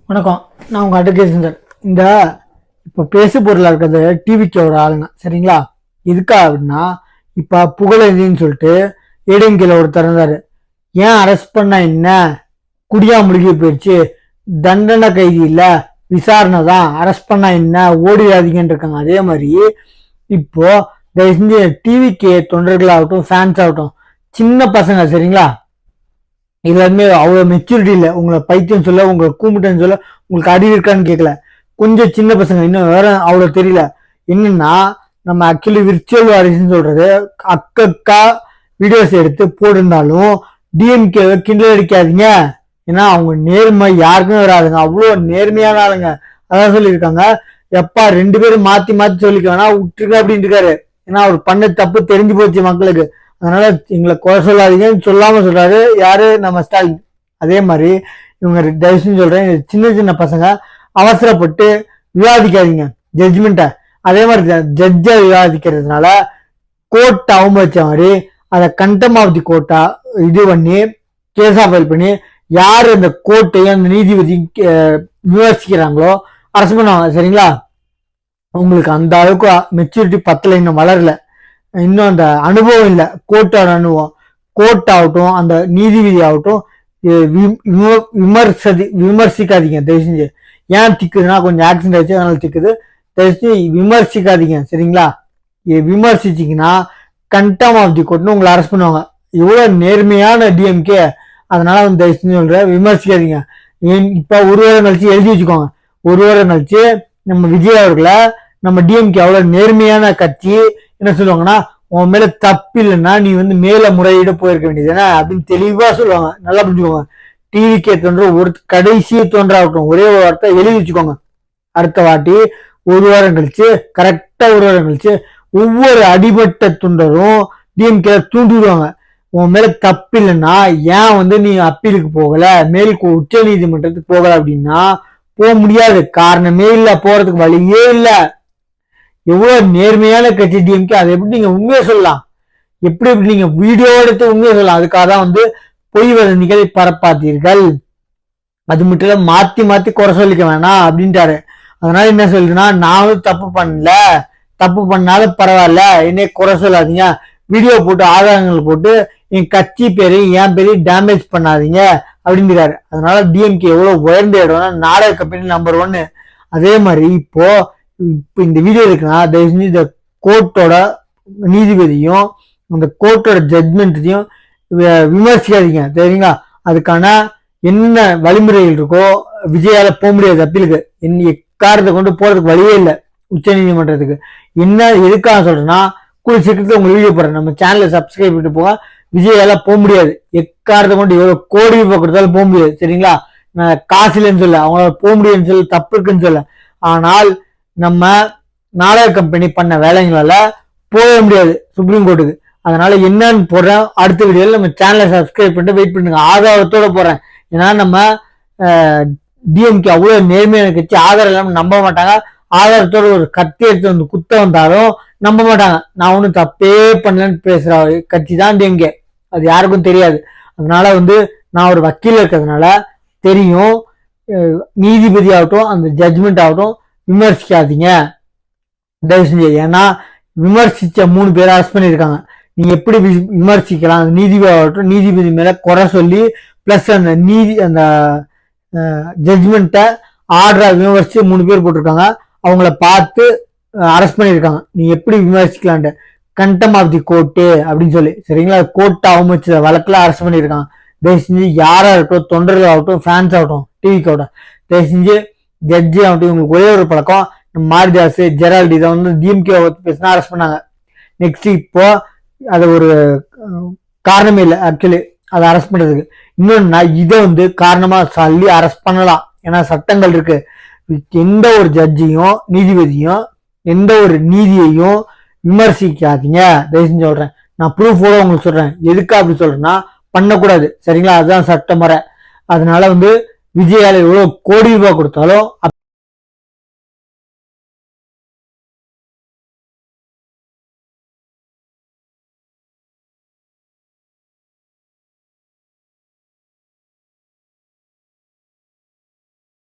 வணக்கம். நான் உங்க அட்வொகேட் சார். இந்த இப்ப பேசு பொருளா இருக்கிறது டிவிக்கோட ஆளுங்க, சரிங்களா? எதுக்கா அப்படின்னா, இப்ப புகழேந்தின்னு சொல்லிட்டு ஏடிஎம்கேல ஒருத்தர் இருந்தாரு. ஏன் அரெஸ்ட் பண்ண என்ன, குடியா முழுகி போயிடுச்சு, தண்டனை கைதி இல்ல, விசாரணை தான், அரெஸ்ட் பண்ணா என்ன, ஓடிடாதீங்கன்னு இருக்காங்க. அதே மாதிரி இப்போ தயவு செஞ்சு டிவிக்கே தொண்டர்களாகட்டும், ஃபேன்ஸ் ஆகட்டும், சின்ன பசங்க, சரிங்களா, எல்லாருமே அவ்வளவு மெச்சூரிட்டி இல்லை. உங்களை பைத்தியம் சொல்ல, உங்களை கூப்பிட்டேன்னு சொல்ல, உங்களுக்கு அறிவு இருக்கான்னு கேட்கல. கொஞ்சம் சின்ன பசங்க, இன்னும் வேற அவ்வளவு தெரியல. என்னன்னா, நம்ம ஆக்சுவலி விர்ச்சுவல் வாரிசுன்னு சொல்றது அக்கா வீடியோஸ் எடுத்து போட்டிருந்தாலும் டிஎம்கே கிண்டல் அடிக்காதீங்க. ஏன்னா அவங்க நேர்மை யாருக்குமே வராதுங்க, அவ்வளோ நேர்மையான ஆளுங்க. அதான் சொல்லியிருக்காங்க, எப்பா 2 பேரும் மாத்தி மாத்தி சொல்லிக்க வேணா, விட்டுருக்க அப்படின்னு இருக்காரு. ஏன்னா அவர் பண்ண தப்பு தெரிஞ்சு போச்சு மக்களுக்கு. அதனால எங்களை குறை சொல்லாதீங்கன்னு சொல்லாம சொல்றாரு யாரு, நம்ம ஸ்டாலின். அதே மாதிரி இவங்க தயவுசெய்து சொல்றேன், சின்ன சின்ன பசங்க அவசரப்பட்டு விவாதிக்காதீங்க ஜட்ஜ்மெண்ட்டை. அதே மாதிரி ஜட்ஜை விவாதிக்கிறதுனால கோர்ட் அவமதிச்ச மாதிரி அதை கண்டம் ஆஃப் தி கோர்ட்டா இது பண்ணி கேஸா ஃபைல் பண்ணி யாரு அந்த கோர்ட்டையும் அந்த நீதிபதி விமர்சிக்கிறாங்களோ அரசு பண்ணுவாங்க, சரிங்களா? உங்களுக்கு அந்த அளவுக்கு மெச்சூரிட்டி பத்தல, இன்னும் வளரல, இன்னும் அந்த அனுபவம் இல்லை. கோர்ட்டோட அனுபவம், கோர்ட் ஆகட்டும், அந்த நீதிபதி ஆகட்டும், விமர்சிக்காதீங்க தயவு செஞ்சு. ஏன் திக்குதுன்னா, கொஞ்சம் ஆக்சிடென்ட் ஆச்சு அதனால திக்குது. தயவு செஞ்சு விமர்சிக்காதீங்க, சரிங்களா? விமர்சிச்சிங்கன்னா கண்டம் ஆஃப் தி கோர்ட்னு உங்களை அரெஸ்ட் பண்ணுவாங்க. இவ்வளவு நேர்மையான டிஎம்கே. அதனால வந்து தயவு செஞ்சு சொல்றேன், விமர்சிக்காதீங்க. இப்ப ஒரு வாரம் கழிச்சு எழுதி வச்சுக்கோங்க, ஒரு வாரம் கழிச்சு நம்ம விஜய் அவர்களை நம்ம டிஎம்கே அவ்வளவு நேர்மையான கட்சி என்ன சொல்லுவாங்கன்னா, உன் மேல தப்பு இல்லைன்னா நீ வந்து மேல முறையிட போயிருக்க வேண்டியது அப்படின்னு தெளிவா சொல்லுவாங்க. நல்லா புரிஞ்சுக்கோங்க. டிவிக்கே தோன்ற ஒரு கடைசி தோன்றாகட்டும், ஒரே ஒரு வார்த்தை எழுதி வச்சுக்கோங்க. அடுத்த வாட்டி ஒரு வாரம் கழிச்சு, கரெக்டா ஒரு வாரம் கழிச்சு ஒவ்வொரு அடிபட்ட துண்டரும் டிஎம்கே தூண்டிடுவாங்க. உன் மேல தப்பு இல்லைன்னா ஏன் வந்து நீ அப்பீலுக்கு போகல, மேலுக்கு உச்ச நீதிமன்றத்துக்கு போகல அப்படின்னா போக முடியாது. காரணமே இல்ல, போறதுக்கு வழியே இல்ல. எவ்வளவு நேர்மையான கட்சி டிஎம்கே. அதை எப்படி நீங்க உண்மையை சொல்லலாம்? எப்படி நீங்க வீடியோ எடுத்து உண்மையை சொல்லலாம்? அதுக்காக தான் வந்து பொய் வதந்திகளை பரப்பாத்தீர்கள். அது மட்டும் இல்ல, மாத்தி மாத்தி குறை சொல்லிக்க வேணாம் அப்படின்ட்டாரு. அதனால என்ன சொல்லுதுன்னா, நான் வந்து தப்பு பண்ணல, தப்பு பண்ணாலும் பரவாயில்ல, என்னை குறை சொல்லாதீங்க, வீடியோ போட்டு ஆதாரங்கள் போட்டு என் கட்சி பேரையும் என் பேரையும் டேமேஜ் பண்ணாதீங்க அப்படின்றாரு. அதனால டிஎம்கே எவ்வளவு உயர்ந்த இடம்னா நாடக கம்பெனி நம்பர் 1. அதே மாதிரி இப்போ இந்த வீடியோ இருக்குன்னா தயவு செஞ்சு இந்த கோர்ட்டோட நீதிபதியும் அந்த கோர்ட்டோட ஜட்மெண்ட்டையும் விமர்சிக்காதீங்க, சரிங்களா? அதுக்கான என்ன வழிமுறைகள் இருக்கோ, விஜயால போக முடியாது அப்பீலுக்கு, எக்காரத்தை கொண்டு போறதுக்கு வழியே இல்லை உச்ச நீதிமன்றத்துக்கு. என்ன எதுக்காக சொல்றேன்னா, கூடிய சீக்கிரத்தில் உங்களுக்கு வீடியோ போடுறேன், நம்ம சேனலை சப்ஸ்கிரைப் பண்ணிட்டு போக. விஜயால போக முடியாது, எக்காரத்தை கொண்டு எவ்வளவு கோடி ரூபாய் கொடுத்தாலும் போக முடியாது, சரிங்களா? நான் காசு இல்லைன்னு சொல்ல, அவங்களால போக முடியும்னு சொல்ல, தப்பு இருக்குன்னு சொல்ல. ஆனால் நம்ம நாடக கம்பெனி பண்ண வேலைங்களால போக முடியாது சுப்ரீம் கோர்ட்டுக்கு. அதனால என்னன்னு போடுறேன் அடுத்த வீடியோல. நம்ம சேனலை சப்ஸ்கிரைப் பண்ணிட்டு வெயிட் பண்ணுங்க, ஆதாரத்தோட போறேன். ஏன்னா நம்ம டிஎம்கே அவ்வளவு நேர்மையான கட்சி, ஆதாரம் இல்லாம நம்ப மாட்டாங்க. ஆதாரத்தோட ஒரு கத்தி எடுத்து வந்து குத்த வந்தாலும் நம்ப மாட்டாங்க. நான் ஒன்றும் தப்பே பண்ணலன்னு பேசுற கட்சி தான் டிஎம்கே, அது யாருக்கும் தெரியாது. அதனால வந்து நான் ஒரு வக்கீல் இருக்கிறதுனால தெரியும். நீதிபதி ஆகட்டும், அந்த ஜட்ஜ்மெண்ட் ஆகட்டும், விமர்சிக்காதீங்க தயவு செஞ்சு. ஏன்னா விமர்சிச்ச 3 பேரை அரெஸ்ட் பண்ணியிருக்காங்க. நீங்க எப்படி விமர்சிக்கலாம்? நீதிபதி ஆகட்டும், நீதிபதி மேல குறை சொல்லி பிளஸ் அந்த அந்த ஜட்ஜ்மெண்ட்டை ஆர்டரா விமர்சிச்சு 3 பேர் போட்டிருக்காங்க. அவங்கள பார்த்து அரெஸ்ட் பண்ணியிருக்காங்க. நீ எப்படி விமர்சிக்கலான்ட்டு கண்டம் ஆஃப் தி கோர்ட்டு அப்படின்னு சொல்லி, சரிங்களா? கோர்ட்டை அவமதிச்ச வழக்குல அரெஸ்ட் பண்ணியிருக்காங்க. தயவு செஞ்சு யாரா இருக்கட்டும், தொண்டர்கள் ஆகட்டும், ஃபேன்ஸ் ஆகட்டும், டிவிக்கோட தயவு செஞ்சு ஜட்ஜி ஆகட்டும், இவங்களுக்கு ஒரே ஒரு பழக்கம், மாரிதாஸ், ஜெரால்டு, இதை வந்து டிஎம்கே பேசினா அரெஸ்ட் பண்ணாங்க. நெக்ஸ்ட் இப்போ அது ஒரு காரணமே இல்லை ஆக்சுவலி அதை அரெஸ்ட் பண்றதுக்கு. இன்னொன்னா இதை வந்து காரணமா சொல்லி அரெஸ்ட் பண்ணலாம், ஏன்னா சட்டங்கள் இருக்கு. எந்த ஒரு ஜட்ஜையும் நீதிபதியும் எந்த ஒரு நீதியையும் விமர்சிக்காதீங்க தயவு செஞ்சு சொல்றேன். நான் ப்ரூஃபோட உங்களுக்கு சொல்றேன். எதுக்கா அப்படி சொல்றேன்னா, பண்ணக்கூடாது, சரிங்களா? அதுதான் சட்ட முறை. அதனால வந்து விஜயால எவ்வளவு கோடி ரூபாய் கொடுத்தாலும்